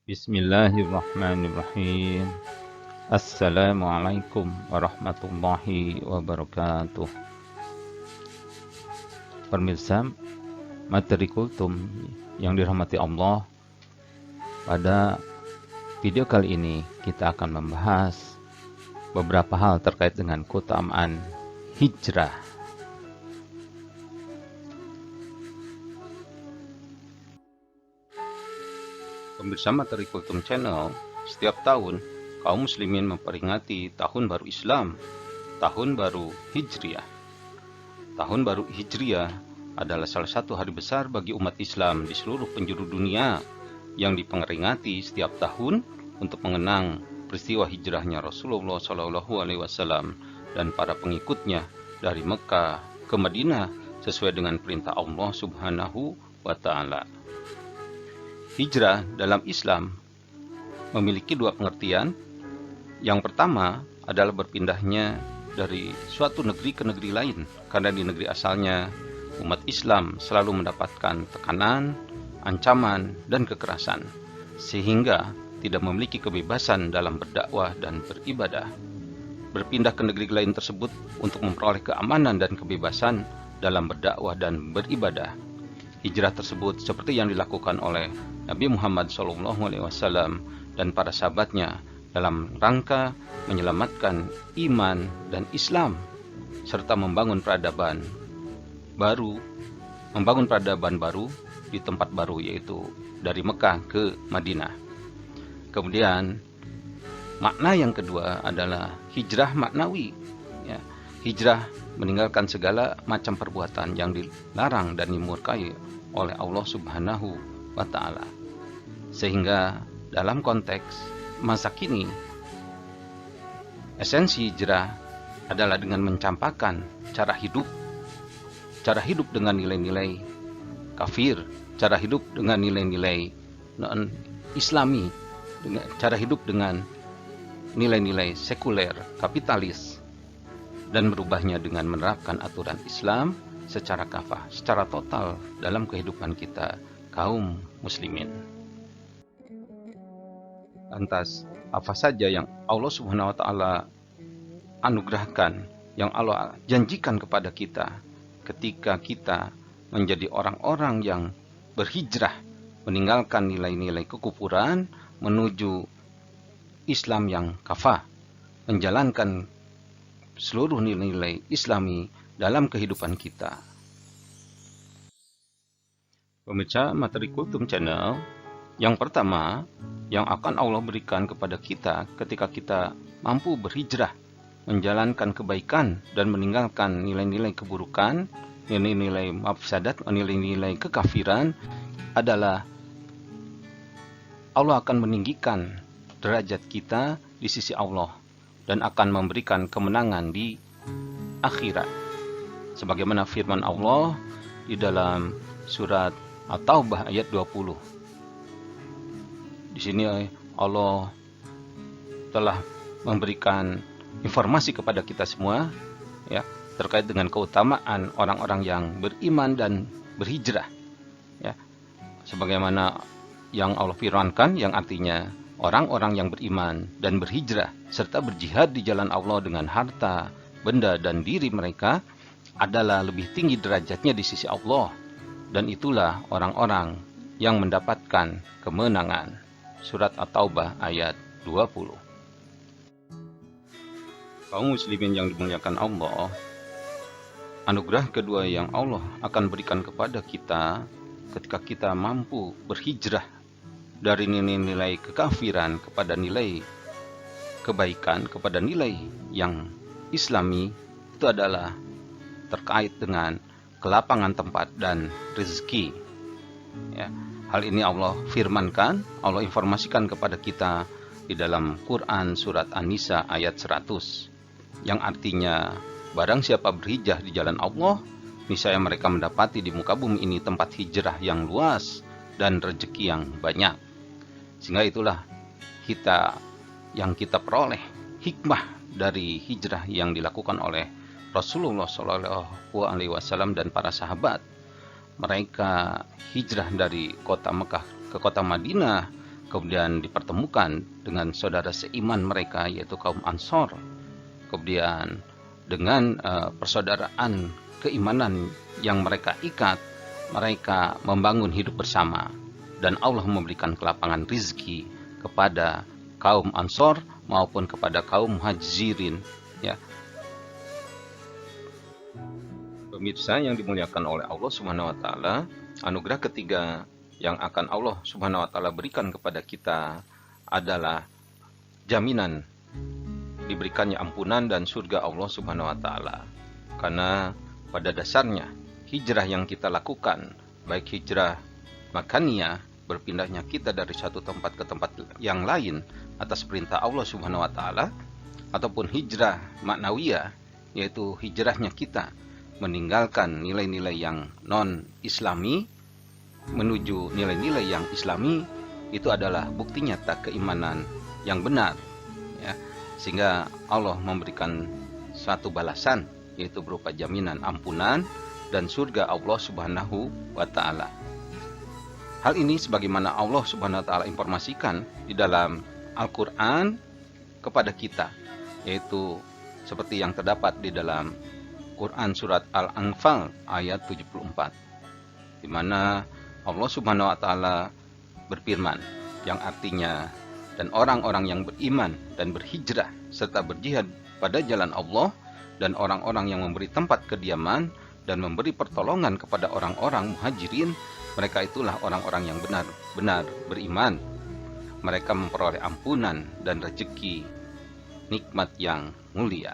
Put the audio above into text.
Bismillahirrahmanirrahim. Assalamualaikum warahmatullahi wabarakatuh. Pemirsa materi kultum yang dirahmati Allah, pada video kali ini kita akan membahas beberapa hal terkait dengan keutamaan hijrah. Pemirsa materi kultum channel, setiap tahun kaum muslimin memperingati tahun baru Islam, tahun baru Hijriah. Tahun baru Hijriah adalah salah satu hari besar bagi umat Islam di seluruh penjuru dunia yang diperingati setiap tahun untuk mengenang peristiwa hijrahnya Rasulullah SAW dan para pengikutnya dari Mekah ke Madinah sesuai dengan perintah Allah Subhanahu wa Ta'ala. Hijrah dalam Islam memiliki dua pengertian. Yang pertama adalah berpindahnya dari suatu negeri ke negeri lain, karena di negeri asalnya umat Islam selalu mendapatkan tekanan, ancaman, dan kekerasan, sehingga tidak memiliki kebebasan dalam berdakwah dan beribadah. Berpindah ke negeri lain tersebut untuk memperoleh keamanan dan kebebasan dalam berdakwah dan beribadah. Hijrah tersebut seperti yang dilakukan oleh Nabi Muhammad SAW dan para sahabatnya dalam rangka menyelamatkan iman dan Islam serta membangun peradaban baru di tempat baru, yaitu dari Mekah ke Madinah. Kemudian makna yang kedua adalah hijrah maknawi, ya. Hijrah meninggalkan segala macam perbuatan yang dilarang dan dimurkai oleh Allah Subhanahu wa Ta'ala. Sehingga dalam konteks masa kini, esensi hijrah adalah dengan mencampakkan cara hidup dengan nilai-nilai kafir, cara hidup dengan nilai-nilai non-islami, cara hidup dengan nilai-nilai sekuler, kapitalis, dan merubahnya dengan menerapkan aturan Islam secara kafah, secara total dalam kehidupan kita kaum muslimin. Lantas, apa saja yang Allah Subhanahu wa Ta'ala anugerahkan, yang Allah janjikan kepada kita ketika kita menjadi orang-orang yang berhijrah, meninggalkan nilai-nilai kekufuran menuju Islam yang kafah, menjalankan seluruh nilai-nilai Islami dalam kehidupan kita. Pemirsa materi kultum channel, yang pertama yang akan Allah berikan kepada kita ketika kita mampu berhijrah, menjalankan kebaikan dan meninggalkan nilai-nilai keburukan, nilai-nilai mafsadat, nilai-nilai kekafiran, adalah Allah akan meninggikan derajat kita di sisi Allah dan akan memberikan kemenangan di akhirat. Sebagaimana firman Allah di dalam surat At-Taubah ayat 20. Di sini Allah telah memberikan informasi kepada kita semua, ya, terkait dengan keutamaan orang-orang yang beriman dan berhijrah, ya. Sebagaimana yang Allah firmankan, yang artinya orang-orang yang beriman dan berhijrah serta berjihad di jalan Allah dengan harta, benda, dan diri mereka adalah lebih tinggi derajatnya di sisi Allah, dan itulah orang-orang yang mendapatkan kemenangan. Surat At-Taubah ayat 20. Kaum muslimin yang dimuliakan Allah, anugerah kedua yang Allah akan berikan kepada kita ketika kita mampu berhijrah dari nilai-nilai kekafiran kepada nilai kebaikan, kepada nilai yang Islami, itu adalah terkait dengan kelapangan tempat dan rezeki, ya. Hal ini Allah firmankan, Allah informasikan kepada kita di dalam Quran surat An-Nisa ayat 100, yang artinya barang siapa berhijrah di jalan Allah, niscaya mereka mendapati di muka bumi ini tempat hijrah yang luas dan rezeki yang banyak. Sehingga itulah yang kita peroleh hikmah dari hijrah yang dilakukan oleh Rasulullah SAW dan para sahabat. Mereka hijrah dari kota Mekah ke kota Madinah kemudian dipertemukan dengan saudara seiman mereka yaitu kaum Ansor, kemudian dengan persaudaraan keimanan yang mereka ikat, mereka membangun hidup bersama, dan Allah memberikan kelapangan rizki kepada kaum Ansor maupun kepada kaum Muhajirin, ya. Pemirsa yang dimuliakan oleh Allah Subhanahu wa taala, anugerah ketiga yang akan Allah Subhanahu wa taala berikan kepada kita adalah jaminan diberikannya ampunan dan surga Allah Subhanahu wa taala. Karena pada dasarnya hijrah yang kita lakukan, baik hijrah makaniyah, berpindahnya kita dari satu tempat ke tempat yang lain atas perintah Allah Subhanahu wa taala, ataupun hijrah maknawiyah, yaitu hijrahnya kita meninggalkan nilai-nilai yang non-islami menuju nilai-nilai yang islami, itu adalah bukti nyata keimanan yang benar, ya. Sehingga Allah memberikan suatu balasan, yaitu berupa jaminan ampunan dan surga Allah Subhanahu wa taala. Hal ini sebagaimana Allah Subhanahu wa taala informasikan di dalam Al-Qur'an kepada kita, yaitu seperti yang terdapat di dalam Quran surat Al-Anfal ayat 74, di mana Allah Subhanahu wa taala berfirman, yang artinya, dan orang-orang yang beriman dan berhijrah serta berjihad pada jalan Allah, dan orang-orang yang memberi tempat kediaman dan memberi pertolongan kepada orang-orang Muhajirin, mereka itulah orang-orang yang benar-benar beriman. Mereka memperoleh ampunan dan rezeki nikmat yang mulia.